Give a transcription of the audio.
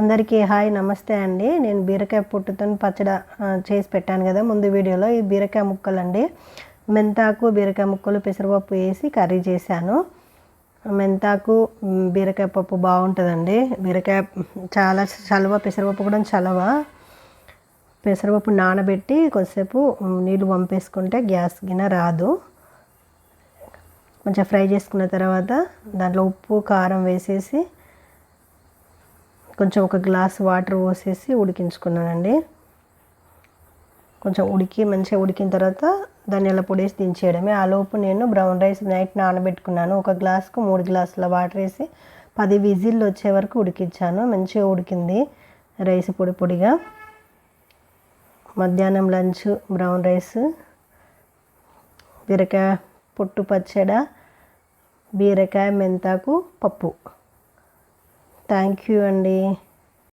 అందరికీ హాయ్ నమస్తే అండి. నేను బీరకాయ పొట్టుతో పచ్చడి చేసి పెట్టాను కదా ముందు వీడియోలో. ఈ బీరకాయ ముక్కలు అండి, మెంతాకు బీరకాయ ముక్కలు పెసరపప్పు వేసి కర్రీ చేశాను. మెంతాకు బీరకాయ పప్పు బాగుంటుందండి. బీరకాయ చాలా చలువ, పెసరపప్పు కూడా చలువ. పెసరపప్పు నానబెట్టి కొద్దిసేపు నీళ్ళు పంపేసుకుంటే గ్యాస్ గిన్నె రాదు. కొంచెం ఫ్రై చేసుకున్న తర్వాత దాంట్లో ఉప్పు కారం వేసేసి కొంచెం ఒక గ్లాస్ వాటర్ పోసేసి ఉడికించుకున్నానండి. కొంచెం మంచిగా ఉడికిన తర్వాత ధనియాల పొడి వేసి దించేయడమే. ఆలోపు నేను బ్రౌన్ రైస్ నైట్ నానబెట్టుకున్నాను. ఒక గ్లాస్కు 3 గ్లాసుల వాటర్ వేసి 10 విజిల్లు వచ్చే వరకు ఉడికించాను. మంచిగా ఉడికింది రైస్ పొడి పొడిగా. మధ్యాహ్నం లంచ్ బ్రౌన్ రైస్, బీరకాయ పొట్టు పచ్చడి, బీరకాయ మెంతాకు పప్పు. థ్యాంక్ యూ అండి.